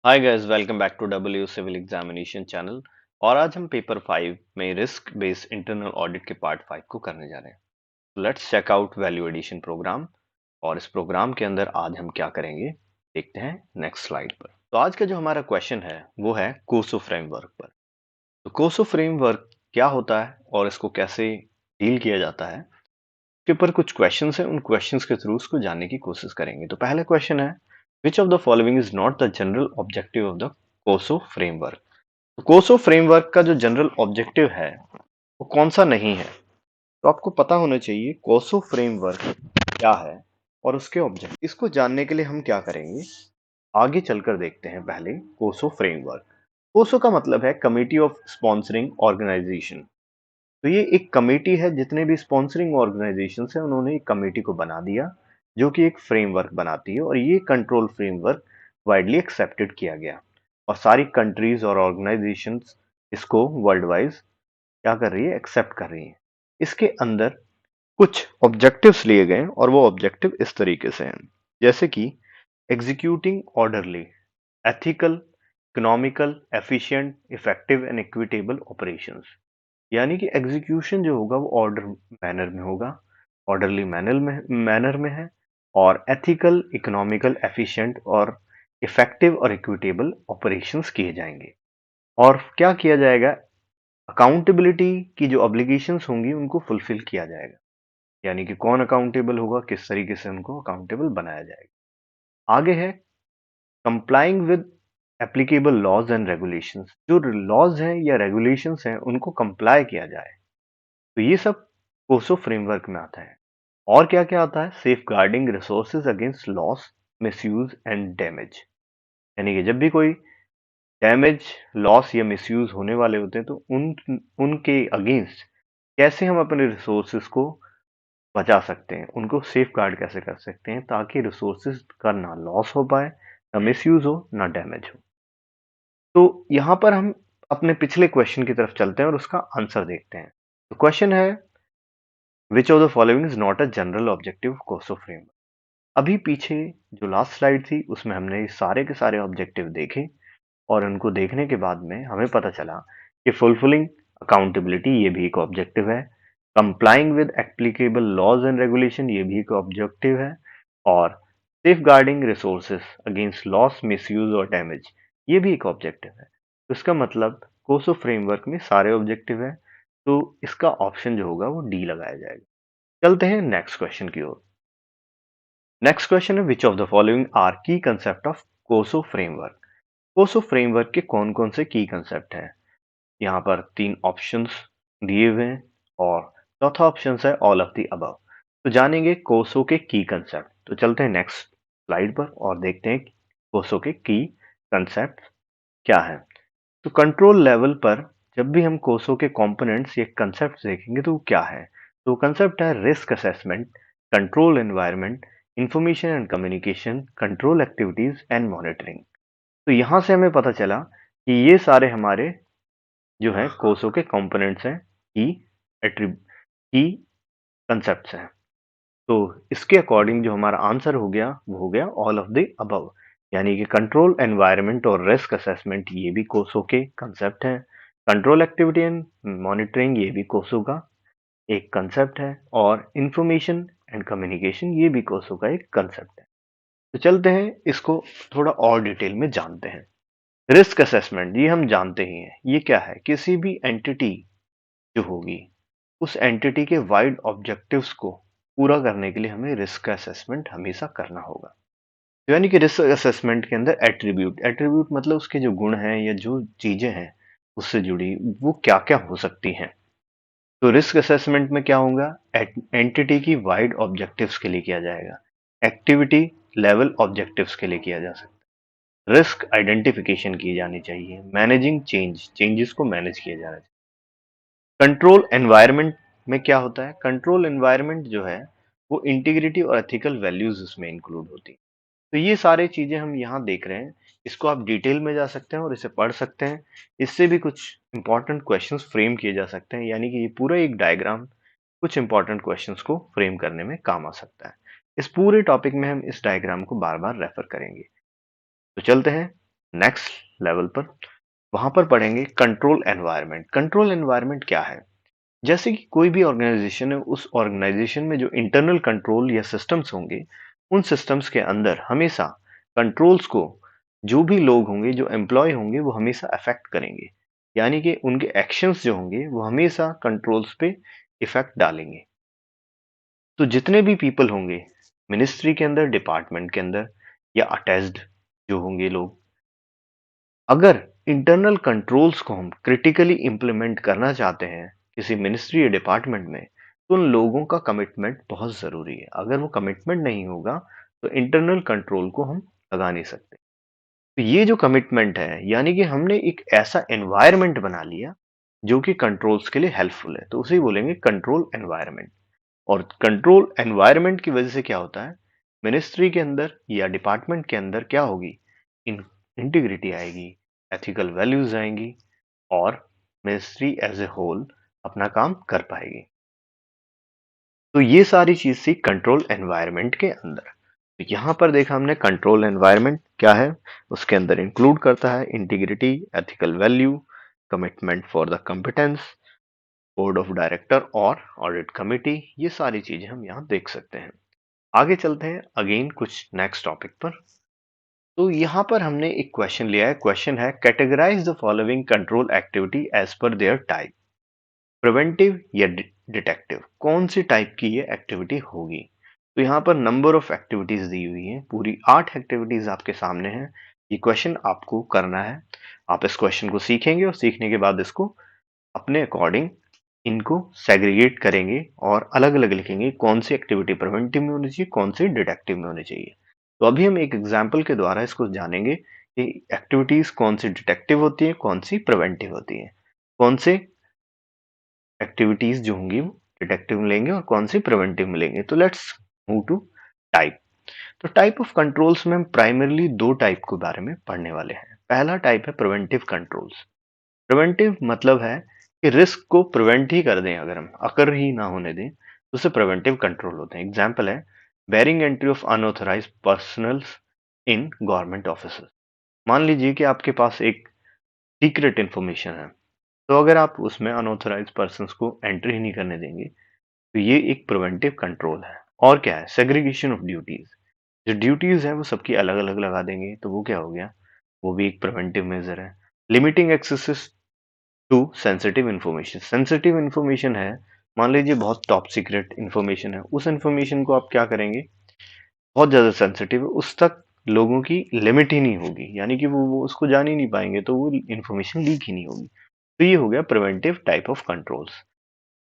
Hi guys, welcome back to W civil examination channel. और आज हम पेपर 5 में रिस्क बेस्ड इंटरनल ऑडिट के पार्ट 5 को करने जा रहे हैं। Let's check out value addition program. और इस प्रोग्राम के अंदर आज हम क्या करेंगे, देखते हैं नेक्स्ट स्लाइड पर। तो आज का जो हमारा क्वेश्चन है वो है कोसो फ्रेमवर्क पर। तो कोसो फ्रेमवर्क क्या होता है और इसको कैसे डील किया जाता है, के ऊपर कुछ क्वेश्चंस हैं। उन क्वेश्चंस के थ्रू उसको जानने की कोशिश करेंगे। तो पहला क्वेश्चन है, which of the following is not the general objective of the कोसो फ्रेमवर्क। तो कोसो फ्रेमवर्क का जो जनरल ऑब्जेक्टिव है वो कौन सा नहीं है। तो आपको पता होना चाहिए कोसो फ्रेमवर्क क्या है और उसके ऑब्जेक्ट। इसको जानने के लिए हम क्या करेंगे, आगे चलकर देखते हैं। पहले कोसो फ्रेमवर्क। कोसो का मतलब है कमिटी ऑफ स्पॉन्सरिंग ऑर्गेनाइजेशन। तो ये एक कमेटी है, जितने भी स्पॉन्सरिंग ऑर्गेनाइजेशन है उन्होंने एक कमेटी को बना दिया जो कि एक फ्रेमवर्क बनाती है। और ये कंट्रोल फ्रेमवर्क वाइडली एक्सेप्टेड किया गया और सारी कंट्रीज और ऑर्गेनाइजेशंस इसको वर्ल्ड वाइज क्या कर रही है, एक्सेप्ट कर रही है। इसके अंदर कुछ ऑब्जेक्टिव्स लिए गए और वो ऑब्जेक्टिव इस तरीके से हैं, जैसे कि executing orderly, ethical, economical, efficient, effective and equitable operations. यानी कि एग्जीक्यूशन जो होगा वो ऑर्डर मैनर में होगा, ऑर्डरली मैनर में है, और एथिकल, इकोनॉमिकल, एफिशिएंट और इफेक्टिव और इक्विटेबल ऑपरेशंस किए जाएंगे। और क्या किया जाएगा, अकाउंटेबिलिटी की जो ऑब्लिगेशंस होंगी उनको फुलफिल किया जाएगा। यानी कि कौन अकाउंटेबल होगा, किस तरीके से उनको अकाउंटेबल बनाया जाएगा। आगे है complying with applicable laws and regulations. जो लॉज हैं या रेगुलेशंस हैं उनको कंप्लाई किया जाए। तो ये सब कोसो फ्रेमवर्क में आता है। और क्या क्या आता है, safeguarding resources against loss, misuse and damage. यानी कि जब भी कोई डैमेज, लॉस या मिसयूज होने वाले होते हैं तो उनके अगेंस्ट कैसे हम अपने रिसोर्सेज को बचा सकते हैं, उनको सेफ गार्ड कैसे कर सकते हैं ताकि रिसोर्सेज का ना लॉस हो पाए, ना मिसयूज हो, ना डैमेज हो। तो यहाँ पर हम अपने पिछले क्वेश्चन की तरफ चलते हैं और उसका आंसर देखते हैं। तो क्वेश्चन है, which of the following is not a general objective course of framework. अभी पीछे जो लास्ट स्लाइड थी उसमें हमने ये सारे के सारे ऑब्जेक्टिव देखे और उनको देखने के बाद में हमें पता चला कि फुलफिलिंग अकाउंटेबिलिटी ये भी एक ऑब्जेक्टिव है, complying with applicable laws and regulation ये भी एक ऑब्जेक्टिव है, और safeguarding resources against loss, misuse और डैमेज ये भी एक ऑब्जेक्टिव है। तो इसका मतलब कोसो फ्रेमवर्क में सारे ऑब्जेक्टिव है। तो इसका ऑप्शन जो होगा वो डी लगाया जाएगा। चलते हैं नेक्स्ट क्वेश्चन की ओर। नेक्स्ट क्वेश्चन है, which of the following are key concept of COSO framework. COSO framework के कौन कौन से की कंसेप्ट हैं। यहाँ पर तीन ऑप्शंस दिए हुए हैं और चौथा ऑप्शन है ऑल ऑफ द अबव। तो जानेंगे कोसो के की कंसेप्ट। तो चलते हैं नेक्स्ट स्लाइड पर और देखते हैं कोसो के की कंसेप्ट क्या है। तो कंट्रोल लेवल पर जब भी हम कोसो के कंपोनेंट्स या कंसेप्ट देखेंगे तो वो क्या है। तो कंसेप्ट है risk assessment, control environment, information and communication, control activities and monitoring. तो यहाँ से हमें पता चला कि ये सारे हमारे जो है कोसो के कंपोनेंट्स हैं, की कंसेप्ट्स हैं। तो इसके अकॉर्डिंग जो हमारा आंसर हो गया वो हो गया ऑल ऑफ द अबव। यानी कि कंट्रोल एनवायरनमेंट और रिस्क असेसमेंट ये भी कोसो के कंसेप्ट हैं, कंट्रोल एक्टिविटी एंड मॉनिटरिंग ये भी कोसो का एक कंसेप्ट है, और इंफॉर्मेशन एंड कम्युनिकेशन ये भी कोसो का एक कंसेप्ट है। तो चलते हैं इसको थोड़ा और डिटेल में जानते हैं। रिस्क असेसमेंट ये हम जानते ही हैं, ये क्या है, किसी भी एंटिटी जो होगी उस एंटिटी के वाइड ऑब्जेक्टिव्स को पूरा करने के लिए हमें रिस्क असेसमेंट हमेशा करना होगा। तो यानी कि रिस्क असेसमेंट के अंदर एट्रीब्यूट, एट्रीब्यूट मतलब उसके जो गुण हैं या जो चीजें हैं उससे जुड़ी वो क्या क्या हो सकती हैं। तो रिस्क असेसमेंट में क्या होगा, एंटिटी की वाइड ऑब्जेक्टिव्स के लिए किया जाएगा, एक्टिविटी लेवल ऑब्जेक्टिव्स के लिए किया जा सकता है, रिस्क आइडेंटिफिकेशन की जानी चाहिए, मैनेजिंग चेंजेस को मैनेज किया जाना चाहिए। कंट्रोल एनवायरनमेंट में क्या होता है, कंट्रोल एनवायरनमेंट जो है वो इंटीग्रिटी और एथिकल वैल्यूज इसमें इंक्लूड होती हैं। तो ये सारे चीजें हम यहाँ देख रहे हैं। इसको आप डिटेल में जा सकते हैं और इसे पढ़ सकते हैं। इससे भी कुछ इंपॉर्टेंट क्वेश्चंस फ्रेम किए जा सकते हैं। यानी कि ये पूरा एक डायग्राम कुछ इंपॉर्टेंट क्वेश्चंस को फ्रेम करने में काम आ सकता है। इस पूरे टॉपिक में हम इस डायग्राम को बार बार रेफर करेंगे। तो चलते हैं नेक्स्ट लेवल पर वहां पर पढ़ेंगे कंट्रोल एनवायरनमेंट। कंट्रोल एनवायरनमेंट क्या है? जैसे कि कोई भी ऑर्गेनाइजेशन है, उस ऑर्गेनाइजेशन में जो इंटरनल कंट्रोल या सिस्टम्स होंगे, उन सिस्टम्स के अंदर हमेशा कंट्रोल्स को जो भी लोग होंगे, जो एम्प्लॉय होंगे, वो हमेशा अफेक्ट करेंगे। यानी कि उनके एक्शंस जो होंगे वो हमेशा कंट्रोल्स पे इफेक्ट डालेंगे। तो जितने भी पीपल होंगे मिनिस्ट्री के अंदर, डिपार्टमेंट के अंदर या अटैच्ड जो होंगे लोग, अगर इंटरनल कंट्रोल्स को हम क्रिटिकली इंप्लीमेंट करना चाहते हैं किसी मिनिस्ट्री या डिपार्टमेंट में, तो उन लोगों का कमिटमेंट बहुत जरूरी है। अगर वो कमिटमेंट नहीं होगा तो इंटरनल कंट्रोल को हम लगा नहीं सकते। तो ये जो कमिटमेंट है, यानी कि हमने एक ऐसा एनवायरनमेंट बना लिया जो कि कंट्रोल्स के लिए हेल्पफुल है, तो उसे बोलेंगे कंट्रोल एनवायरनमेंट। और कंट्रोल एनवायरनमेंट की वजह से क्या होता है, मिनिस्ट्री के अंदर या डिपार्टमेंट के अंदर क्या होगी, इन इंटीग्रिटी आएगी, एथिकल वैल्यूज आएंगी, और मिनिस्ट्री एज ए होल अपना काम कर पाएगी। तो ये सारी चीज थी कंट्रोल एनवायरनमेंट के अंदर। तो यहां पर देखा हमने कंट्रोल एनवायरनमेंट क्या है, उसके अंदर इंक्लूड करता है integrity, ethical value, commitment for the competence, board of director और ऑडिट कमिटी। ये सारी चीजें हम यहाँ देख सकते हैं। आगे चलते हैं अगेन कुछ नेक्स्ट टॉपिक पर। तो यहाँ पर हमने एक क्वेश्चन लिया है। क्वेश्चन है categorize the following control activity as per their type. Preventive या डिटेक्टिव, कौन सी टाइप की ये एक्टिविटी होगी? तो यहाँ पर नंबर ऑफ एक्टिविटीज दी हुई है, पूरी 8 एक्टिविटीज आपके सामने हैं। ये क्वेश्चन आपको करना है। आप इस क्वेश्चन को सीखेंगे और सीखने के बाद इसको अपने अकॉर्डिंग इनको सेग्रीगेट करेंगे और अलग अलग लिखेंगे, कौन सी एक्टिविटी प्रिवेंटिव में होनी चाहिए, कौन सी डिटेक्टिव में होनी चाहिए। तो अभी हम एक एग्जाम्पल के द्वारा इसको जानेंगे कि एक्टिविटीज कौन सी डिटेक्टिव होती है, कौन सी प्रिवेंटिव होती है, कौन से एक्टिविटीज जो होंगी वो डिटेक्टिव में लेंगे और कौन सी प्रिवेंटिव में लेंगे। तो लेट्स मूव टू टाइप। तो टाइप ऑफ कंट्रोल्स में हम प्राइमरली दो टाइप के बारे में पढ़ने वाले हैं। पहला टाइप है प्रिवेंटिव कंट्रोल्स। प्रिवेंटिव मतलब है कि रिस्क को प्रिवेंट ही कर दें, अगर हम अकर ही ना होने दें तो उसे प्रिवेंटिव कंट्रोल होते हैं। एग्जाम्पल है barring entry of unauthorize personnels in government office. मान लीजिए कि आपके पास एक सीक्रेट इंफॉर्मेशन है, तो अगर आप उसमें अनऑथराइज पर्सन को एंट्री ही नहीं करने देंगे तो ये एक प्रिवेंटिव कंट्रोल है। और क्या है, सेग्रीगेशन ऑफ ड्यूटीज। जो ड्यूटीज है वो सबकी अलग अलग लगा देंगे, तो वो क्या हो गया, वो भी एक प्रिवेंटिव मेजर है। Limiting access to sensitive information. Sensitive information है, मान लीजिए बहुत टॉप सीक्रेट इन्फॉर्मेशन है, उस इन्फॉर्मेशन को आप क्या करेंगे, बहुत ज्यादा सेंसिटिव है, उस तक लोगों की लिमिट ही नहीं होगी, यानी कि वो उसको जान ही नहीं पाएंगे, तो वो इन्फॉर्मेशन लीक ही नहीं होगी। तो ये हो गया preventive type of controls.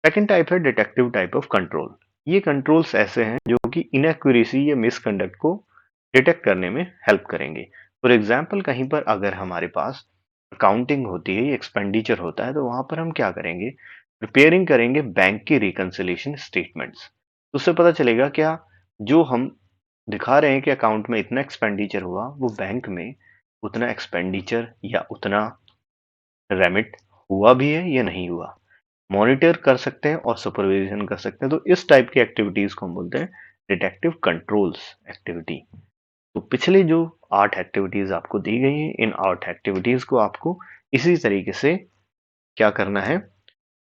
Second type है डिटेक्टिव टाइप ऑफ कंट्रोल। ये कंट्रोल्स ऐसे हैं जो कि इनएक्यूरेसी या मिसकंडक्ट को डिटेक्ट करने में हेल्प करेंगे। फॉर एग्जाम्पल, कहीं पर अगर हमारे पास अकाउंटिंग होती है या एक्सपेंडिचर होता है, तो वहां पर हम क्या करेंगे, प्रिपेयरिंग करेंगे बैंक की रिकंसिलिएशन स्टेटमेंट्स। तो उससे पता चलेगा क्या, जो हम दिखा रहे हैं कि अकाउंट में इतना एक्सपेंडिचर हुआ, वो बैंक में उतना एक्सपेंडिचर या उतना रेमिट हुआ भी है या नहीं हुआ, मॉनिटर कर सकते हैं और सुपरविजन कर सकते हैं। तो इस टाइप की एक्टिविटीज को हम बोलते हैं डिटेक्टिव कंट्रोल्स एक्टिविटी। तो पिछले जो 8 एक्टिविटीज आपको दी गई हैं, इन 8 एक्टिविटीज को आपको इसी तरीके से क्या करना है,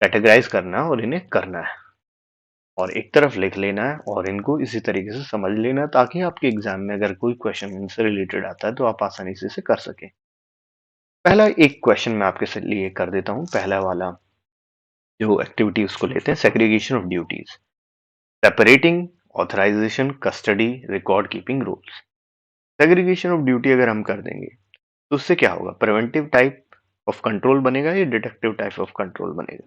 कैटेगराइज करना है और इन्हें करना है और एक तरफ लिख लेना है और इनको इसी तरीके से समझ लेना है, ताकि आपके एग्जाम में अगर कोई क्वेश्चन इनसे रिलेटेड आता है तो आप आसानी से इसे कर सकें। पहला एक क्वेश्चन मैं आपके लिए कर देता हूं। पहला वाला जो एक्टिविटी उसको लेते हैं segregation of duties, separating authorization, custody, record keeping rules. Segregation of duty अगर हम कर देंगे तो उससे क्या होगा, प्रिवेंटिव टाइप ऑफ कंट्रोल बनेगा या डिटेक्टिव टाइप ऑफ कंट्रोल बनेगा?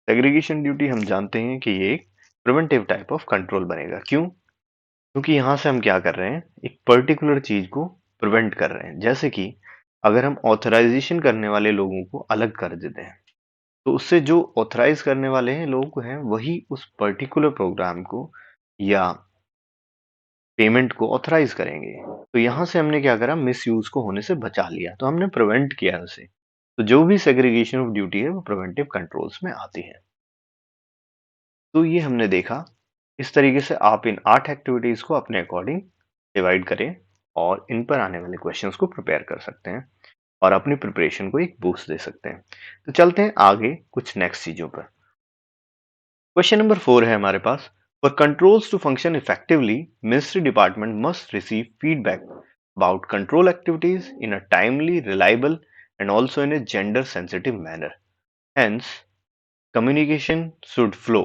सेग्रीगेशन ड्यूटी हम जानते हैं कि ये एक प्रिवेंटिव टाइप ऑफ कंट्रोल बनेगा। क्यों? क्योंकि यहां से हम क्या कर रहे हैं, एक पर्टिकुलर चीज को प्रिवेंट कर रहे हैं। जैसे कि अगर हम ऑथराइजेशन करने वाले लोगों को अलग कर देते हैं, तो उससे जो ऑथराइज करने वाले हैं लोग हैं वही उस पर्टिकुलर प्रोग्राम को या पेमेंट को ऑथराइज करेंगे। तो यहां से हमने क्या करा, मिस यूज को होने से बचा लिया, तो हमने प्रिवेंट किया उसे। तो जो भी सेग्रीगेशन ऑफ ड्यूटी है वो प्रिवेंटिव कंट्रोल्स में आती है। तो ये हमने देखा। इस तरीके से आप इन 8 एक्टिविटीज को अपने अकॉर्डिंग डिवाइड करें और इन पर आने वाले क्वेश्चंस को प्रिपेयर कर सकते हैं और अपनी प्रिपरेशन को एक बूस्ट दे सकते हैं। तो चलते हैं आगे कुछ नेक्स्ट चीजों पर। क्वेश्चन नंबर 4 है हमारे पास। For controls to function effectively, ministry department must receive feedback about control activities in a timely, reliable and also in a gender sensitive manner. Hence communication should flow.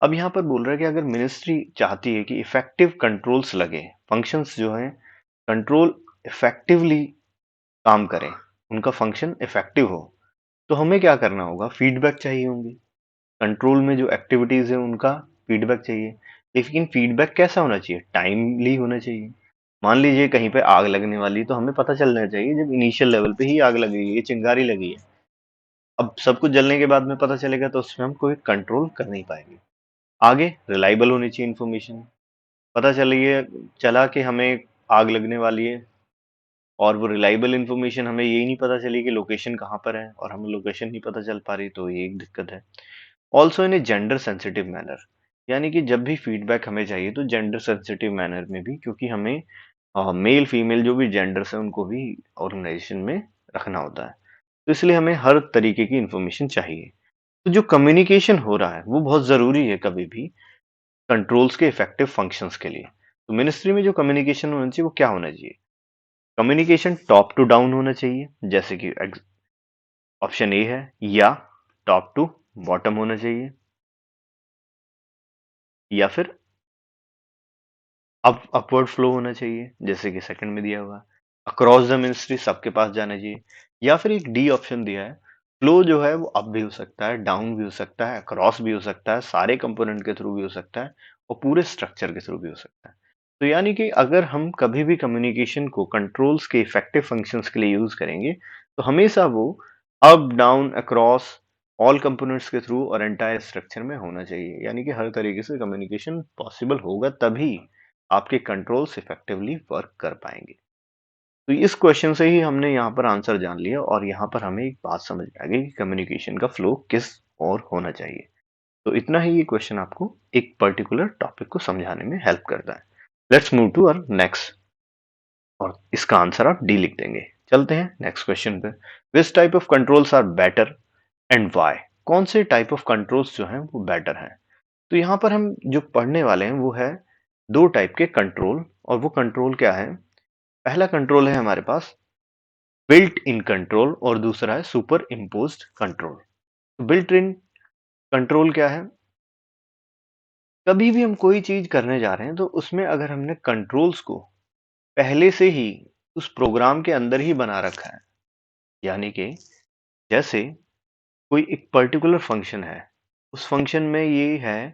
अब यहाँ पर बोल रहा है कि अगर मिनिस्ट्री चाहती है कि इफेक्टिव कंट्रोल्स लगे, फंक्शंस जो हैं कंट्रोल इफेक्टिवली काम करें, उनका फंक्शन इफेक्टिव हो, तो हमें क्या करना होगा? फीडबैक चाहिए होंगी। कंट्रोल में जो एक्टिविटीज है उनका फीडबैक चाहिए। लेकिन फीडबैक कैसा होना चाहिए? टाइमली होना चाहिए। मान लीजिए कहीं पे आग लगने वाली, तो हमें पता चलना चाहिए जब इनिशियल लेवल पे ही आग लगी है, चिंगारी लगी है। अब सब कुछ जलने के बाद में पता चलेगा तो उसमें हम कोई कंट्रोल कर नहीं पाएंगे। आगे रिलायबल होनी चाहिए इन्फॉर्मेशन। पता चलिए चला कि हमें आग लगने वाली है और वो रिलायबल इन्फॉर्मेशन हमें यही नहीं पता चली कि लोकेशन कहाँ पर है, और हमें लोकेशन नहीं पता चल पा रही, तो ये एक दिक्कत है। Also in a gender sensitive manner, यानी कि जब भी फीडबैक हमें चाहिए तो जेंडर सेंसिटिव मैनर में भी, क्योंकि हमें मेल फीमेल जो भी जेंडर्स है उनको भी ऑर्गेनाइजेशन में रखना होता है, तो इसलिए हमें हर तरीके की इंफॉर्मेशन चाहिए। तो जो कम्युनिकेशन हो रहा है वो बहुत जरूरी है कभी भी कंट्रोल्स के इफेक्टिव फंक्शंस के लिए। तो मिनिस्ट्री में जो कम्युनिकेशन होना चाहिए वो क्या होना चाहिए? कम्युनिकेशन टॉप टू डाउन होना चाहिए, जैसे कि ऑप्शन ए है, या टॉप टू बॉटम होना चाहिए, या फिर अपवर्ड फ्लो होना चाहिए, जैसे कि सेकंड में दिया हुआ है। अक्रॉस द मिनिस्ट्री सबके पास जाना चाहिए, या फिर एक डी ऑप्शन दिया है, फ्लो जो है वो अप भी हो सकता है, डाउन भी हो सकता है, अक्रॉस भी हो सकता है, सारे कंपोनेंट के थ्रू भी हो सकता है, और पूरे स्ट्रक्चर के थ्रू भी हो सकता है। तो यानी कि अगर हम कभी भी कम्युनिकेशन को कंट्रोल्स के इफेक्टिव फंक्शंस के लिए यूज करेंगे, तो हमेशा वो up down across all components के थ्रू और एंटायर स्ट्रक्चर में होना चाहिए। यानी कि हर तरीके से कम्युनिकेशन पॉसिबल होगा, तभी आपके कंट्रोल्स इफेक्टिवली वर्क कर पाएंगे। तो इस क्वेश्चन से ही हमने यहाँ पर आंसर जान लिया, और यहाँ पर हमें एक बात समझ में आ गई कि कम्युनिकेशन का फ्लो किस और होना चाहिए। तो इतना ही ये क्वेश्चन आपको एक पर्टिकुलर टॉपिक को समझाने में हेल्प करता है। Let's move to our next, और इसका आंसर आप डी लिख देंगे। चलते हैं नेक्स्ट क्वेश्चन पे। Which type of controls are better and why? कौन से टाइप ऑफ कंट्रोल्स जो हैं वो बेटर हैं? तो यहाँ पर हम जो पढ़ने वाले हैं वो है दो टाइप के कंट्रोल, और वो कंट्रोल क्या है? पहला कंट्रोल है हमारे पास बिल्ट इन कंट्रोल, और दूसरा है super imposed control. Built in control क्या है? कभी भी हम कोई चीज करने जा रहे हैं तो उसमें अगर हमने कंट्रोल्स को पहले से ही उस प्रोग्राम के अंदर ही बना रखा है, यानी कि जैसे कोई एक पर्टिकुलर फंक्शन है, उस फंक्शन में ये है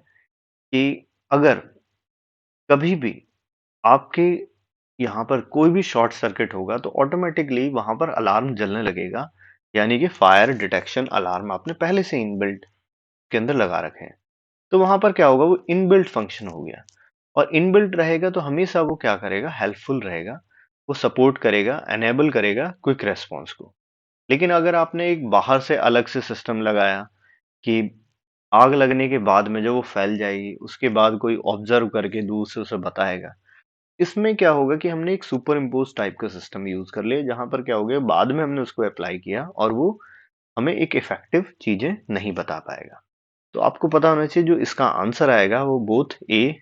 कि अगर कभी भी आपके यहाँ पर कोई भी शॉर्ट सर्किट होगा तो ऑटोमेटिकली वहां पर अलार्म जलने लगेगा, यानी कि फायर डिटेक्शन अलार्म आपने पहले से इनबिल्ट के अंदर लगा रखे हैं। तो वहां पर क्या होगा? वो इनबिल्ट फंक्शन हो गया, और इनबिल्ट रहेगा तो हमेशा वो क्या करेगा? हेल्पफुल रहेगा, वो सपोर्ट करेगा, एनेबल करेगा क्विक रेस्पॉन्स को। लेकिन अगर आपने एक बाहर से अलग से सिस्टम लगाया कि आग लगने के बाद में जब वो फैल जाएगी उसके बाद कोई ऑब्जर्व करके दूर से उसे बताएगा, इसमें क्या होगा कि हमने एक सुपर इम्पोज टाइप का सिस्टम यूज कर लिया, जहां पर क्या हो गया, बाद में हमने उसको अप्लाई किया और वो हमें एक इफेक्टिव चीजें नहीं बता पाएगा। तो आपको पता होना चाहिए जो इसका आंसर आएगा वो बोथ ए,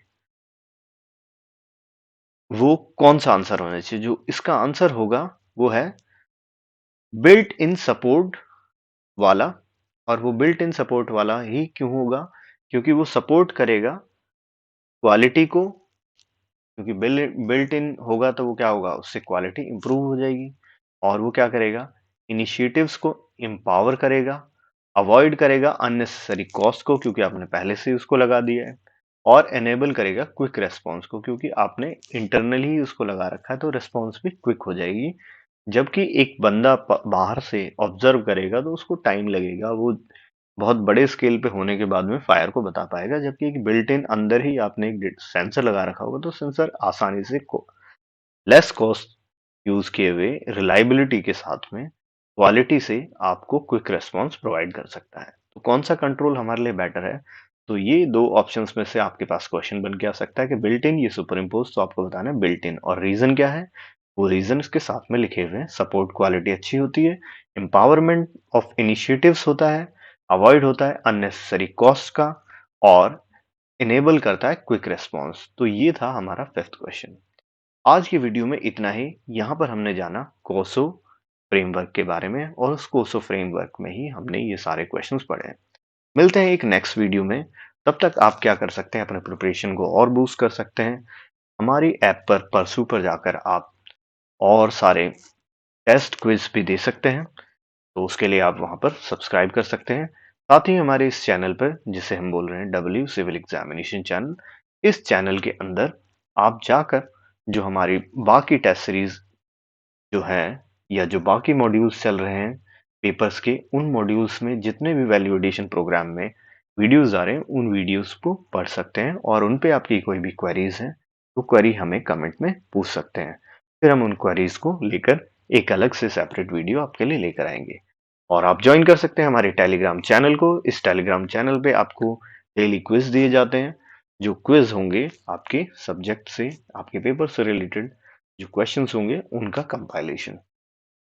वो कौन सा आंसर होना चाहिए? जो इसका आंसर होगा वो है बिल्ट इन सपोर्ट वाला। और वो बिल्ट इन सपोर्ट वाला ही क्यों होगा? क्योंकि वो सपोर्ट करेगा क्वालिटी को, क्योंकि बिल्ट इन होगा तो वो क्या होगा? उससे क्वालिटी इंप्रूव हो जाएगी। और वो क्या करेगा? इनिशिएटिव्स को एम्पावर करेगा, अवॉइड करेगा अननेसेसरी कॉस्ट को, क्योंकि आपने पहले से ही उसको लगा दिया है, और एनेबल करेगा क्विक रेस्पॉन्स को, क्योंकि आपने इंटरनली ही उसको लगा रखा है, तो रेस्पॉन्स भी क्विक हो जाएगी। जबकि एक बंदा बाहर से ऑब्जर्व करेगा तो उसको टाइम लगेगा, वो बहुत बड़े स्केल पे होने के बाद में फायर को बता पाएगा। जबकि एक बिल्ट इन अंदर ही आपने एक सेंसर लगा रखा होगा, तो सेंसर आसानी से लेस कॉस्ट यूज किए हुए रिलायबिलिटी के साथ में क्वालिटी से आपको क्विक रेस्पॉन्स प्रोवाइड कर सकता है। तो कौन सा कंट्रोल हमारे लिए बेटर है? तो ये दो ऑप्शंस में से आपके पास क्वेश्चन बन के आ सकता है कि बिल्ट इन, ये सुपर इम्पोज, तो आपको बताना है बिल्ट इन। और रीजन क्या है, वो रीजन इसके साथ में लिखे हुए हैं। सपोर्ट क्वालिटी अच्छी होती है, एम्पावरमेंट ऑफ इनिशिएटिव्स होता है, अवॉइड होता है अननेसेसरी कॉस्ट का, और इनेबल करता है क्विक रेस्पॉन्स। तो ये था हमारा फिफ्थ क्वेश्चन। आज की वीडियो में इतना ही। यहाँ पर हमने जाना कोसो फ्रेमवर्क के बारे में, और उस कोसो फ्रेमवर्क में ही हमने ये सारे क्वेश्चंस पढ़े हैं। मिलते हैं एक नेक्स्ट वीडियो में। तब तक आप क्या कर सकते हैं, अपने प्रिपरेशन को और बूस्ट कर सकते हैं। हमारी ऐप पर परसू पर जाकर आप और सारे टेस्ट क्विज भी दे सकते हैं, तो उसके लिए आप वहां पर सब्सक्राइब कर सकते हैं। साथ ही हमारे इस चैनल पर, जिसे हम बोल रहे हैं डब्ल्यू सिविल एग्जामिनेशन चैनल, इस चैनल के अंदर आप जाकर जो हमारी बाकी टेस्ट सीरीज जो हैं, या जो बाकी मॉड्यूल्स चल रहे हैं पेपर्स के, उन मॉड्यूल्स में जितने भी वैल्यू एडिशन प्रोग्राम में वीडियोस आ रहे हैं, उन वीडियोस को पढ़ सकते हैं, और उन पे आपकी कोई भी क्वेरीज हैं तो क्वेरी हमें कमेंट में पूछ सकते हैं। फिर हम उन क्वेरीज को लेकर एक अलग से सेपरेट वीडियो आपके लिए लेकर आएंगे। और आप ज्वाइन कर सकते हैं हमारे टेलीग्राम चैनल को। इस टेलीग्राम चैनल पे आपको डेली क्विज दिए जाते हैं, जो क्विज होंगे आपके सब्जेक्ट से, आपके पेपर से रिलेटेड जो क्वेश्चंस होंगे उनका कंपाइलेशन।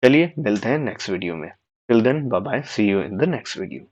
चलिए मिलते हैं नेक्स्ट वीडियो में। Till then bye bye, see you in the next video.